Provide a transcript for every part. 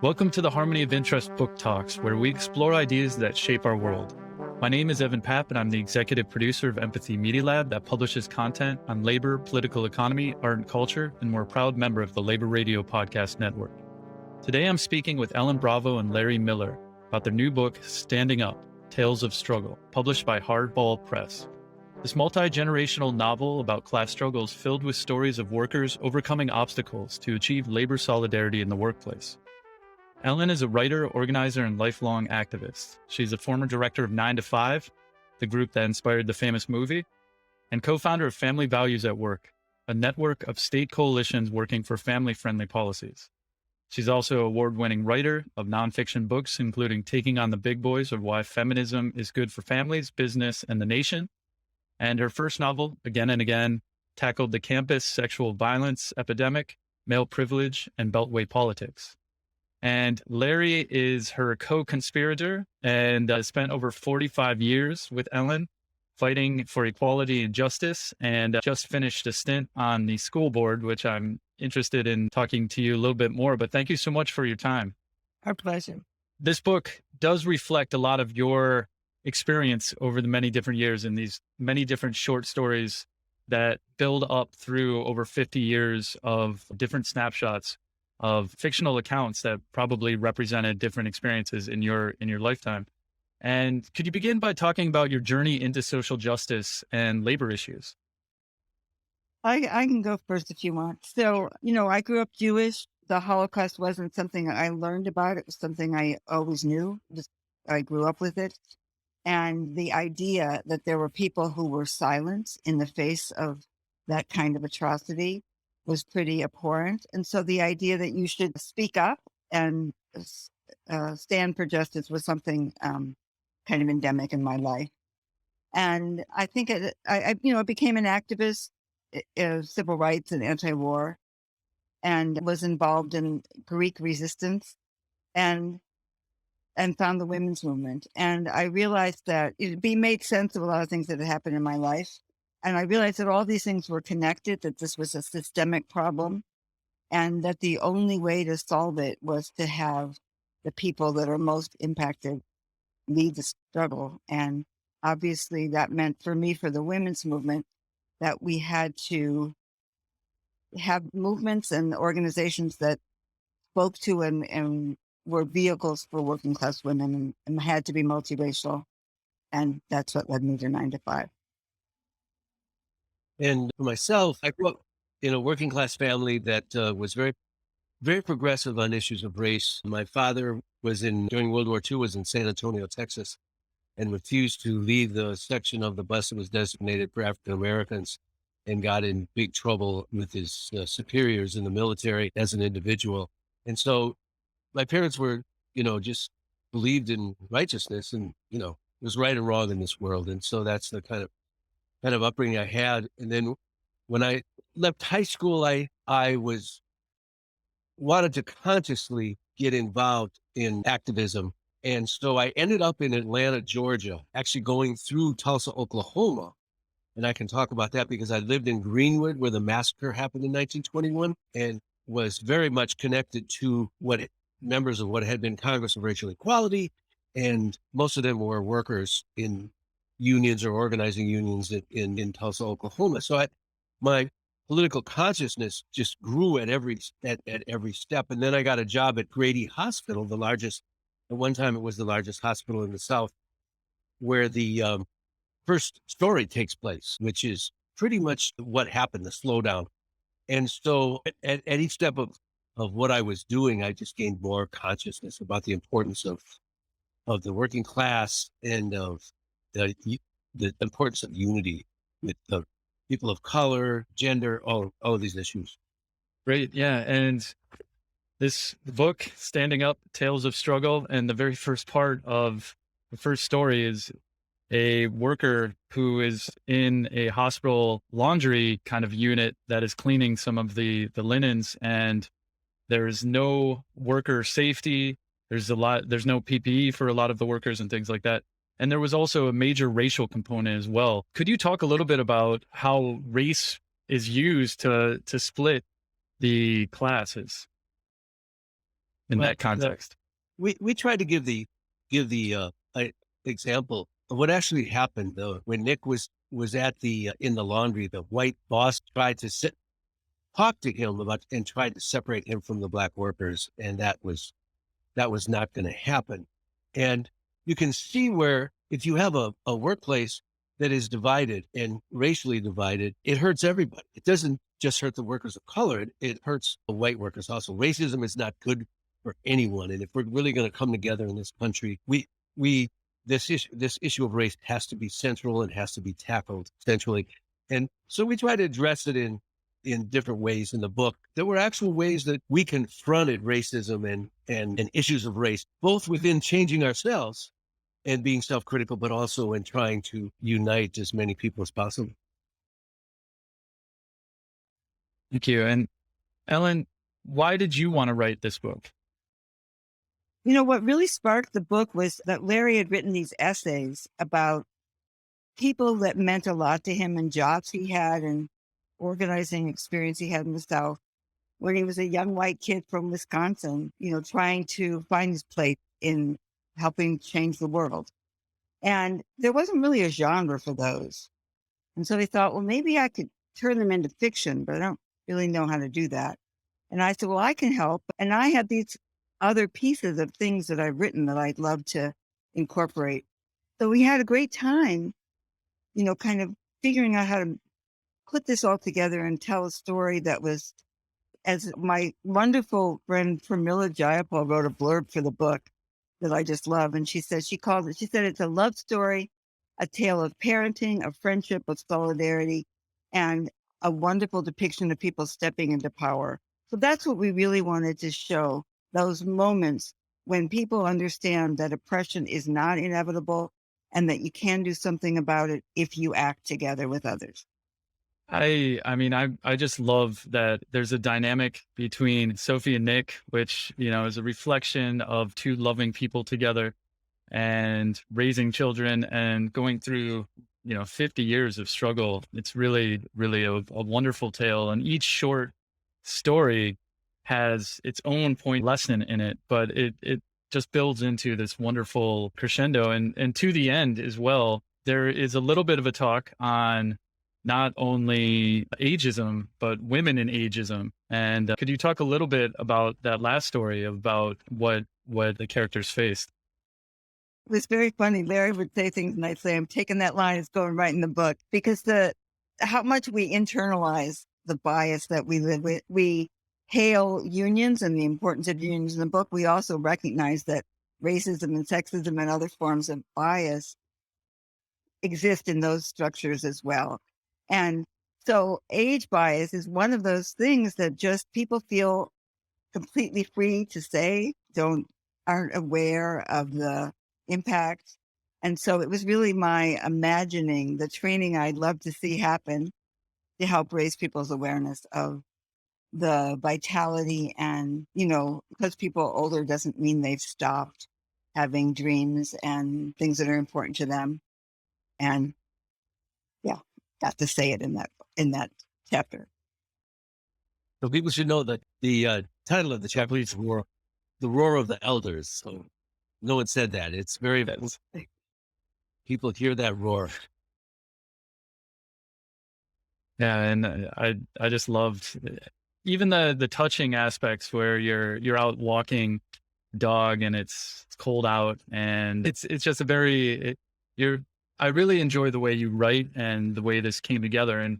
Welcome to the Harmony of Interest Book Talks, where we explore ideas that shape our world. My name is Evan Papp, and I'm the executive producer of Empathy Media Lab that publishes content on labor, political economy, art and culture, and we're a proud member of the Labor Radio Podcast Network. Today, I'm speaking with Ellen Bravo and Larry Miller about their new book, Standing Up, Tales of Struggle, published by Hardball Press. This multi-generational novel about class struggles filled with stories of workers overcoming obstacles to achieve labor solidarity in the workplace. Ellen is a writer, organizer, and lifelong activist. She's a former director of 9 to 5, the group that inspired the famous movie, and co-founder of Family Values at Work, a network of state coalitions working for family-friendly policies. She's also an award-winning writer of nonfiction books, including Taking on the Big Boys, or Why Feminism is Good for Families, Business, and the Nation. And her first novel, Again and Again, tackled the campus sexual violence epidemic, male privilege, and beltway politics. And Larry is her co-conspirator and spent over 45 years with Ellen fighting for equality and justice, and just finished a stint on the school board, which I'm interested in talking to you a little bit more. But thank you so much for your time. Our pleasure. This book does reflect a lot of your experience over the many different years in these many different short stories that build up through over 50 years of different snapshots of fictional accounts that probably represented different experiences in your lifetime. And could you begin by talking about your journey into social justice and labor issues? I can go first if you want. So, I grew up Jewish. The Holocaust wasn't something I learned about. It was something I always knew. I grew up with it. And the idea that there were people who were silent in the face of that kind of atrocity was pretty abhorrent. And so the idea that you should speak up and stand for justice was something kind of endemic in my life. And I think I became an activist of civil rights and anti-war, and was involved in Greek resistance and found the women's movement. And I realized that it made sense of a lot of things that had happened in my life. And I realized that all these things were connected, that this was a systemic problem, and that the only way to solve it was to have the people that are most impacted lead the struggle. And obviously that meant for me, for the women's movement, that we had to have movements and organizations that spoke to and were vehicles for working class women, and had to be multiracial. And that's what led me to 9 to 5. And for myself, I grew up in a working class family that was very, very progressive on issues of race. My father during World War II, was in San Antonio, Texas, and refused to leave the section of the bus that was designated for African Americans, and got in big trouble with his superiors in the military as an individual. And so my parents were, just believed in righteousness, and, there's right and wrong in this world. And so that's the kind of upbringing I had. And then when I left high school, I wanted to consciously get involved in activism. And so I ended up in Atlanta, Georgia, actually going through Tulsa, Oklahoma. And I can talk about that because I lived in Greenwood, where the massacre happened in 1921, and was very much connected to members of what had been Congress of Racial Equality. And most of them were workers in unions or organizing unions in Tulsa, Oklahoma. So my political consciousness just grew at every step. And then I got a job at Grady Hospital, at one time it was the largest hospital in the South, where the first story takes place, which is pretty much what happened, the slowdown. And so at each step of what I was doing, I just gained more consciousness about the importance of the working class, and of the importance of unity with the people of color, gender, all of these issues. Great. Yeah. And this book, Standing Up, Tales of Struggle, and the very first part of the first story is a worker who is in a hospital laundry kind of unit that is cleaning some of the linens, and there's no worker safety. There's no PPE for a lot of the workers and things like that. And there was also a major racial component as well. Could you talk a little bit about how race is used to split the classes? in Well, that context? we tried to give the example of what actually happened though when Nick was at the in the laundry. The white boss tried to talk to him about and tried to separate him from the black workers, and that was not going to happen. And you can see where if you have a workplace that is divided and racially divided, it hurts everybody. It doesn't just hurt the workers of color, it hurts the white workers also. Racism is not good for anyone. And if we're really going to come together in this country, we this issue of race has to be central and has to be tackled centrally. And so we try to address it in different ways in the book. There were actual ways that we confronted racism and issues of race, both within changing ourselves and being self-critical, but also in trying to unite as many people as possible. Thank you. And Ellen, why did you want to write this book? You know, what really sparked the book was that Larry had written these essays about people that meant a lot to him and jobs he had and organizing experience he had in the South when he was a young white kid from Wisconsin, you know, trying to find his place in helping change the world. And there wasn't really a genre for those. And so they thought, well, maybe I could turn them into fiction, but I don't really know how to do that. And I said, well, I can help. And I had these other pieces of things that I've written that I'd love to incorporate. So we had a great time, you know, kind of figuring out how to put this all together and tell a story that was, as my wonderful friend Pramila Jayapal wrote a blurb for the book that I just love. And she said, she said, it's a love story, a tale of parenting, of friendship, of solidarity, and a wonderful depiction of people stepping into power. So that's what we really wanted to show, those moments when people understand that oppression is not inevitable and that you can do something about it if you act together with others. I mean, I just love that there's a dynamic between Sophie and Nick, which, you know, is a reflection of two loving people together and raising children and going through, you know, 50 years of struggle. It's really, really a wonderful tale. And each short story has its own point lesson in it, but it just builds into this wonderful crescendo. And to the end as well, there is a little bit of a talk on not only ageism, but women in ageism. And could you talk a little bit about that last story about what the characters faced? It was very funny. Larry would say things and I'd say, I'm taking that line, it's going right in the book, because how much we internalize the bias that we live with. We hail unions and the importance of unions in the book. We also recognize that racism and sexism and other forms of bias exist in those structures as well. And so age bias is one of those things that just people feel completely free to say, aren't aware of the impact. And so it was really my imagining the training I'd love to see happen to help raise people's awareness of the vitality and, you know, because people are older doesn't mean they've stopped having dreams and things that are important to them. And yeah, got to say it in that chapter. So people should know that the title of the chapter is The Roar of the Elders. So no one said that. It's very, people hear that roar. Yeah, and I just loved even the touching aspects where you're out walking dog and it's cold out and it's just a very I really enjoy the way you write and the way this came together. And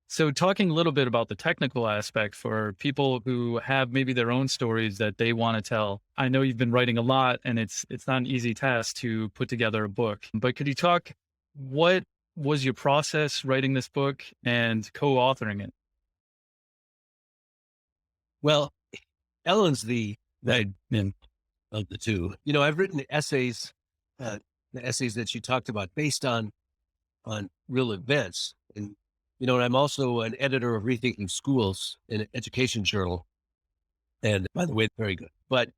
so talking a little bit about the technical aspect for people who have maybe their own stories that they want to tell. I know you've been writing a lot and it's not an easy task to put together a book, but could you talk, what was your process writing this book and co-authoring it? Well, Ellen's the admin of the two. You know, I've written essays, the essays that you talked about based on real events. And, you know, and I'm also an editor of Rethinking Schools, an education journal. And by the way, very good. But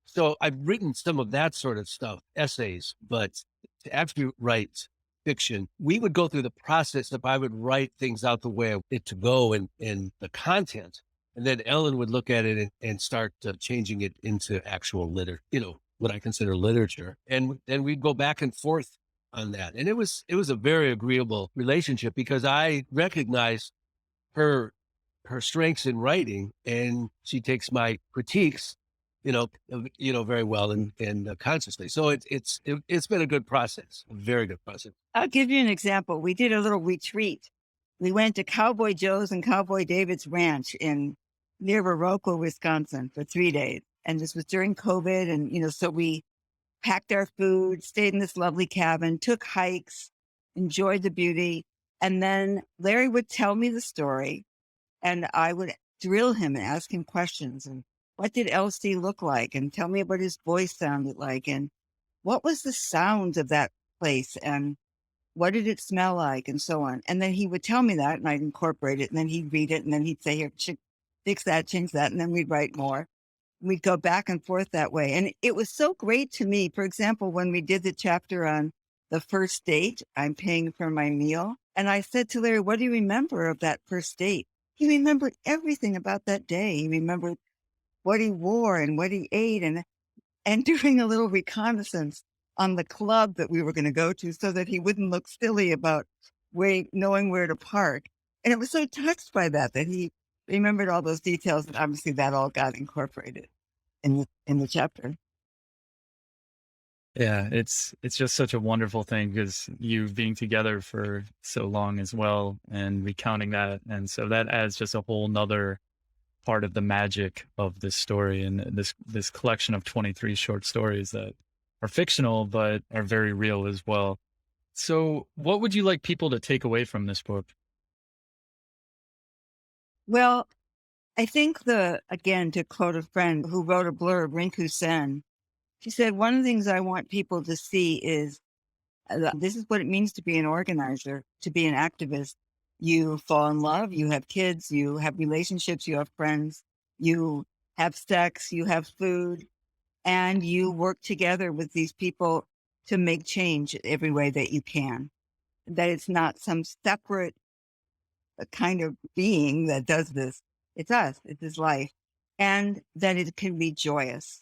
so I've written some of that sort of stuff, essays, but to actually write fiction, we would go through the process of I would write things out the way I want it to go and the content. And then Ellen would look at it and start changing it into actual what I consider literature. And then we'd go back and forth on that. And it was a very agreeable relationship because I recognized her strengths in writing, and she takes my critiques, very well and consciously. So it's been a good process, a very good process. I'll give you an example. We did a little retreat. We went to Cowboy Joe's and Cowboy David's ranch near Rocco, Wisconsin for 3 days. And this was during COVID. And, so we packed our food, stayed in this lovely cabin, took hikes, enjoyed the beauty. And then Larry would tell me the story and I would drill him and ask him questions. And what did LC look like? And tell me what his voice sounded like. And what was the sound of that place? And what did it smell like? And so on. And then he would tell me that and I'd incorporate it. And then he'd read it. And then he'd say, here, fix that, change that. And then we'd write more. We'd go back and forth that way. And it was so great to me. For example, when we did the chapter on the first date, I'm paying for my meal. And I said to Larry, what do you remember of that first date? He remembered everything about that day. He remembered what he wore and what he ate and doing a little reconnaissance on the club that we were going to go to so that he wouldn't look silly about knowing where to park. And it was so touched by that he remembered all those details. And obviously that all got incorporated in the chapter. Yeah, it's just such a wonderful thing because you being together for so long as well and recounting that. And so that adds just a whole nother part of the magic of this story and this collection of 23 short stories that are fictional, but are very real as well. So what would you like people to take away from this book? Well, I think again, to quote a friend who wrote a blurb, Rinku Sen, she said, one of the things I want people to see is this is what it means to be an organizer, to be an activist. You fall in love, you have kids, you have relationships, you have friends, you have sex, you have food, and you work together with these people to make change every way that you can. That it's not some separate kind of being that does this. It's us, it's his life, and that it can be joyous.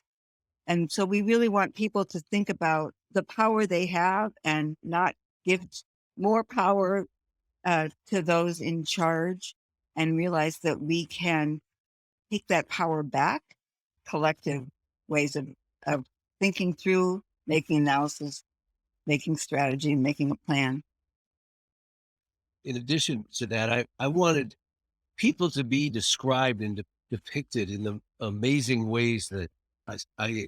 And so we really want people to think about the power they have and not give more power to those in charge, and realize that we can take that power back, collective ways of thinking through, making analysis, making strategy, making a plan. In addition to that, I wanted people to be described and depicted in the amazing ways that I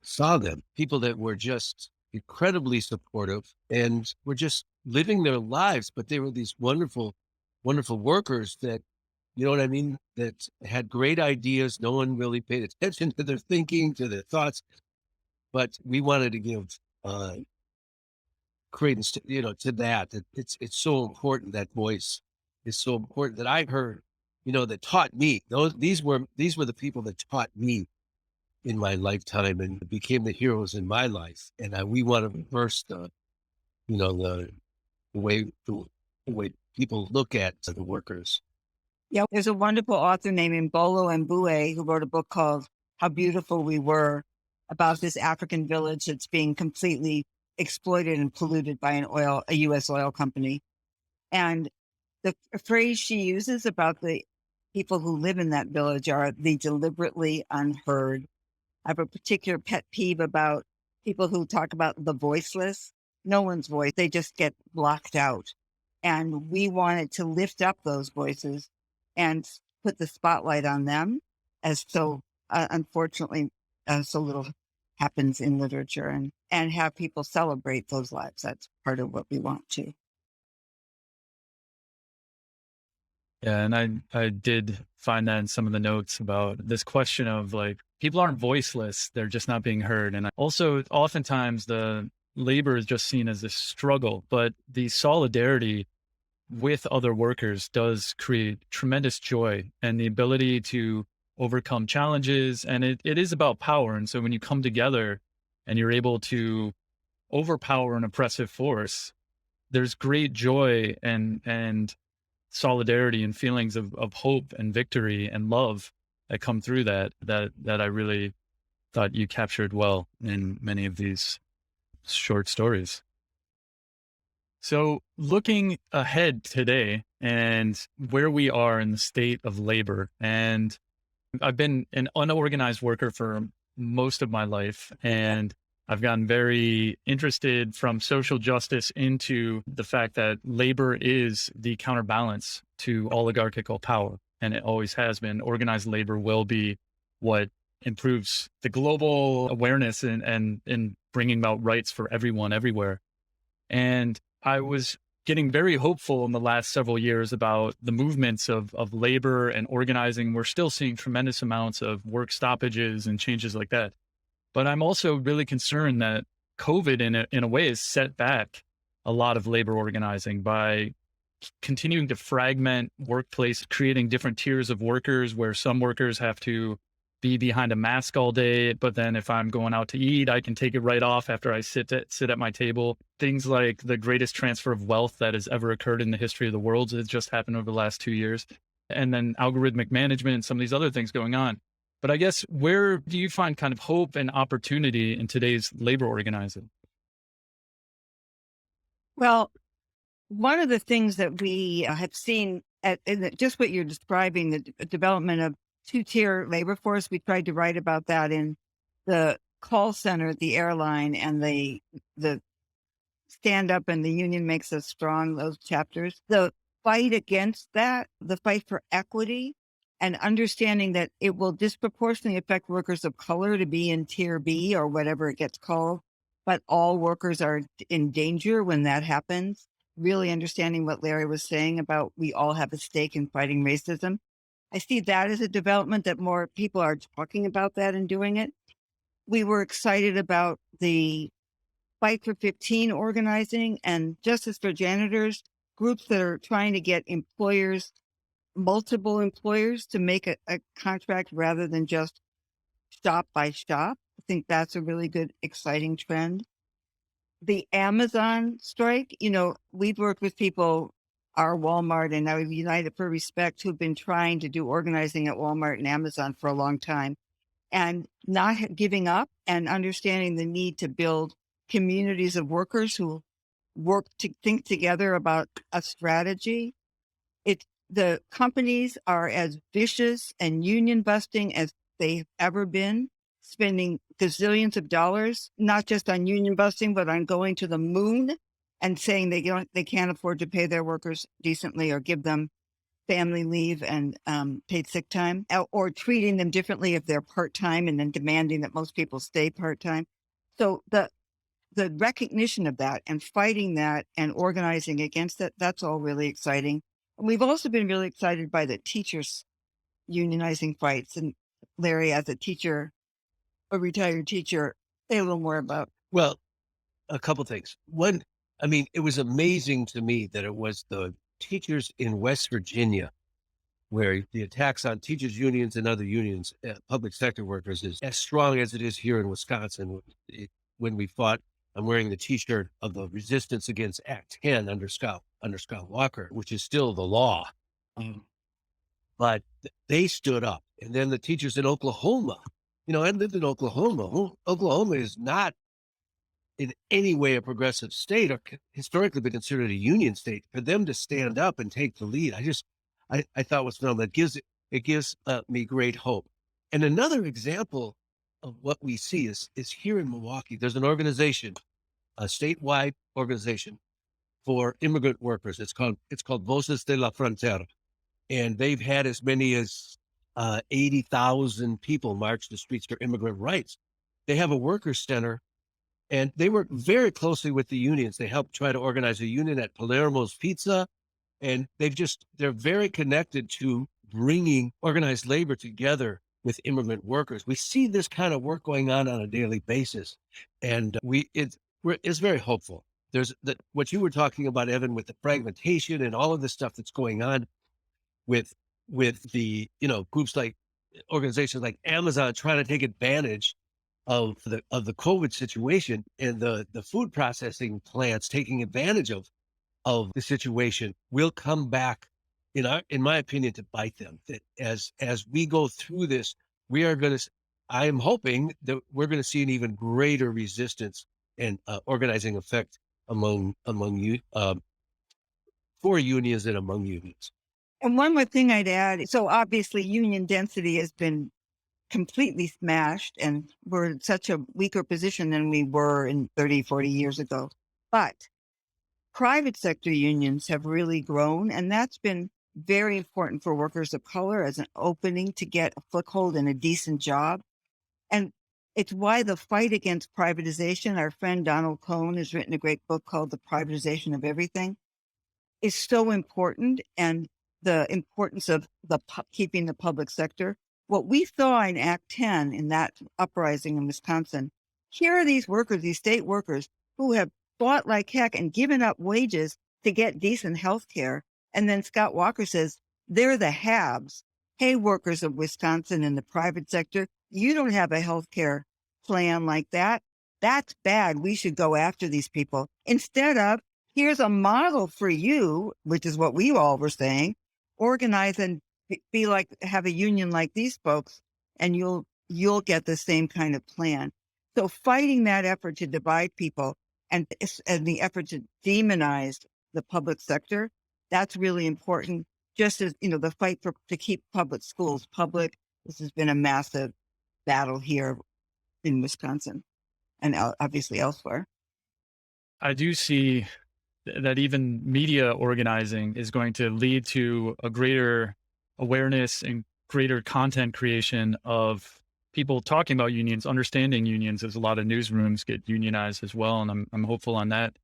saw them. People that were just incredibly supportive and were just living their lives, but they were these wonderful, wonderful workers that, you know what I mean, that had great ideas. No one really paid attention to their thinking, to their thoughts, but we wanted to give credence to that. It's so important. That voice is so important that I heard, that taught me. These were the people that taught me in my lifetime and became the heroes in my life. And we want to reverse the way people look at the workers. Yeah, there's a wonderful author named Mbolo Mbue who wrote a book called How Beautiful We Were, about this African village that's being completely exploited and polluted by a U.S. oil company. And the phrase she uses about the people who live in that village are the deliberately unheard. I have a particular pet peeve about people who talk about the voiceless. No one's voice, they just get blocked out. And we wanted to lift up those voices and put the spotlight on them, as so unfortunately so little happens in literature, and have people celebrate those lives. That's part of what we want to. Yeah, and I did find that in some of the notes about this question of like, people aren't voiceless, they're just not being heard. And also oftentimes the labor is just seen as this struggle, but the solidarity with other workers does create tremendous joy and the ability to overcome challenges. And it is about power. And so when you come together and you're able to overpower an oppressive force, there's great joy and solidarity and feelings of hope and victory and love that come through that I really thought you captured well in many of these short stories. So looking ahead today and where we are in the state of labor, and I've been an unorganized worker for most of my life, and I've gotten very interested from social justice into the fact that labor is the counterbalance to oligarchical power. And it always has been. Organized labor will be what improves the global awareness and bringing about rights for everyone everywhere. And I was getting very hopeful in the last several years about the movements of labor and organizing. We're still seeing tremendous amounts of work stoppages and changes like that. But I'm also really concerned that COVID in a way has set back a lot of labor organizing by continuing to fragment workplace, creating different tiers of workers where some workers have to be behind a mask all day. But then if I'm going out to eat, I can take it right off after I sit at my table. Things like the greatest transfer of wealth that has ever occurred in the history of the world has just happened over the last 2 years. And then algorithmic management and some of these other things going on. But I guess where do you find kind of hope and opportunity in today's labor organizing? Well, one of the things that we have seen just what you're describing, the development of two-tier labor force, we tried to write about that in the call center at the airline and the stand up and the union makes us strong, those chapters. The fight against that, the fight for equity, and understanding that it will disproportionately affect workers of color to be in tier B or whatever it gets called, but all workers are in danger when that happens. Really understanding what Larry was saying about we all have a stake in fighting racism. I see that as a development that more people are talking about that and doing it. We were excited about the Fight for 15 organizing and Justice for Janitors, groups that are trying to get employers, multiple employers, to make a contract rather than just shop by shop. I think that's a really good, exciting trend. The Amazon strike, we've worked with people, our Walmart and now United for Respect, who've been trying to do organizing at Walmart and Amazon for a long time, and not giving up and understanding the need to build communities of workers who work to think together about a strategy. The companies are as vicious and union busting as they've ever been, spending gazillions of dollars, not just on union busting, but on going to the moon and saying they can't afford to pay their workers decently or give them family leave and paid sick time, or treating them differently if they're part-time and then demanding that most people stay part-time. So the recognition of that and fighting that and organizing against it, that's all really exciting. And we've also been really excited by the teachers unionizing fights. And Larry, as a retired teacher, say a little more about. Well, a couple things. One, it was amazing to me that it was the teachers in West Virginia where the attacks on teachers unions and other unions, public sector workers, is as strong as it is here in Wisconsin. When we fought, I'm wearing the T-shirt of the resistance against Act 10 under Scott Walker, which is still the law. But they stood up. And then the teachers in Oklahoma, I lived in Oklahoma. Oklahoma is not in any way a progressive state or historically been considered a union state. For them to stand up and take the lead, I thought was phenomenal. It gives me great hope. And another example of what we see is here in Milwaukee. There's an organization, a statewide organization for immigrant workers. It's called Voces de la Frontera, and they've had as many as 80,000 people march the streets for immigrant rights. They have a workers' center, and they work very closely with the unions. They help try to organize a union at Palermo's Pizza, and they're very connected to bringing organized labor together with immigrant workers. We see this kind of work going on a daily basis, and it's very hopeful. There's what you were talking about, Evan, with the fragmentation and all of this stuff that's going on with the groups like organizations like Amazon trying to take advantage of the COVID situation, and the food processing plants taking advantage of the situation. Will come back in my opinion, to bite them. That as we go through this, we are going to. I am hoping that we're going to see an even greater resistance and organizing effect among you for unions and among unions. And one more thing I'd add. So obviously union density has been completely smashed, and we're in such a weaker position than we were in 30, 40 years ago. But private sector unions have really grown, and that's been very important for workers of color as an opening to get a foothold in a decent job. And it's why the fight against privatization, our friend Donald Cohn has written a great book called The Privatization of Everything, is so important, and the importance of keeping the public sector. What we saw in Act 10 in that uprising in Wisconsin, here are these workers, these state workers who have fought like heck and given up wages to get decent health care. And then Scott Walker says, they're the haves. Hey, workers of Wisconsin in the private sector, you don't have a health care plan like that. That's bad. We should go after these people. Instead of, here's a model for you, which is what we all were saying, organize and be like, have a union like these folks, and you'll get the same kind of plan. So fighting that effort to divide people and the effort to demonize the public sector, that's really important. Just as, the fight to keep public schools public. This has been a massive battle here in Wisconsin and obviously elsewhere. I do see that even media organizing is going to lead to a greater awareness and greater content creation of people talking about unions, understanding unions, as a lot of newsrooms get unionized as well. And I'm hopeful on that.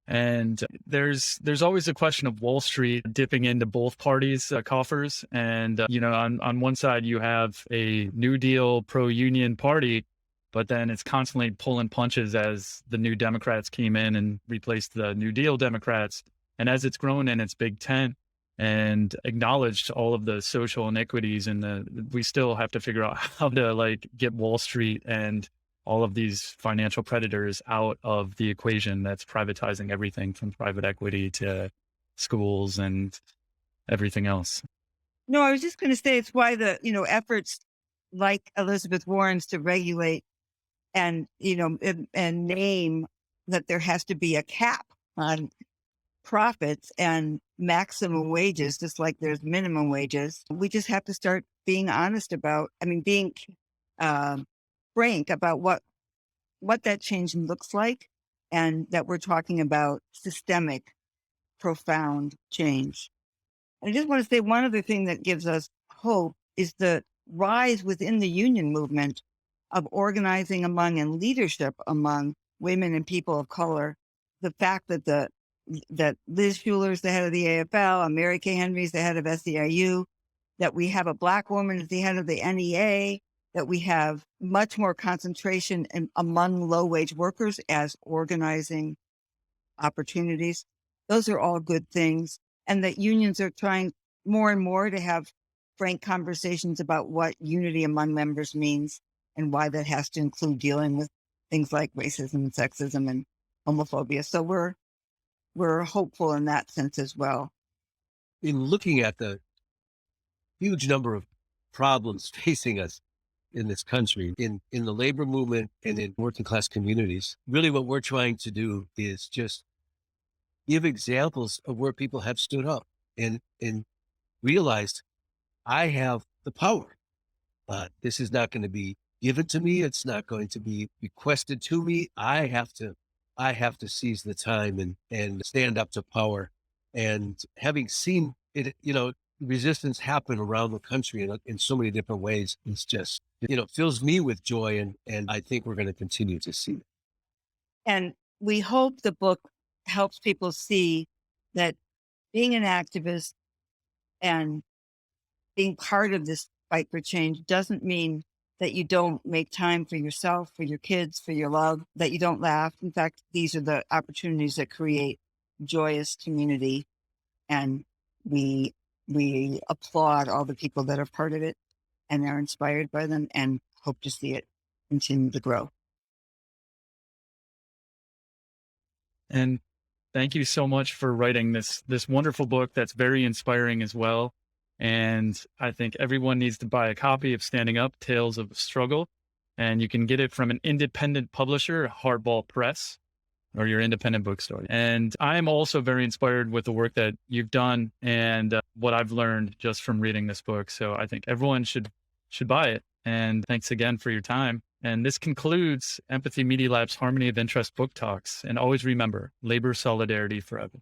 And there's always a question of Wall Street dipping into both parties' coffers. And, on one side, you have a New Deal pro-union party, but then it's constantly pulling punches as the New Democrats came in and replaced the New Deal Democrats. And as it's grown in its big tent and acknowledged all of the social inequities, and we still have to figure out how to get Wall Street and all of these financial predators out of the equation that's privatizing everything from private equity to schools and everything else. No, I was just going to say it's why the, efforts like Elizabeth Warren's to regulate and, and name that there has to be a cap on profits and maximum wages, just like there's minimum wages. We just have to start being honest about, being frank about what that change looks like, and that we're talking about systemic, profound change. I just want to say one other thing that gives us hope is the rise within the union movement of organizing among and leadership among women and people of color. The fact that that Liz Shuler's the head of the AFL, and Mary Kay Henry's the head of SEIU, that we have a Black woman as the head of the NEA, that we have much more concentration among low-wage workers as organizing opportunities. Those are all good things. And that unions are trying more and more to have frank conversations about what unity among members means and why that has to include dealing with things like racism and sexism and homophobia. So we're hopeful in that sense as well. In looking at the huge number of problems facing us in this country, in the labor movement and in working class communities, really what we're trying to do is just give examples of where people have stood up and realized, I have the power. This is not going to be given to me. It's not going to be requested to me. I have to seize the time and stand up to power. And having seen it, resistance happen around the country in so many different ways, it's just, fills me with joy. And I think we're going to continue to see it. And we hope the book helps people see that being an activist and being part of this fight for change doesn't mean that you don't make time for yourself, for your kids, for your love, that you don't laugh. In fact, these are the opportunities that create joyous community. And we applaud all the people that are part of it and are inspired by them and hope to see it continue to grow. And Thank you so much for writing this wonderful book that's very inspiring as well. And I think everyone needs to buy a copy of Standing Up, Tales of Struggle. And you can get it from an independent publisher, Hardball Press, or your independent bookstore. And I'm also very inspired with the work that you've done and what I've learned just from reading this book. So I think everyone should buy it. And thanks again for your time. And this concludes Empathy Media Lab's Harmony of Interest Book Talks. And always remember, labor solidarity forever.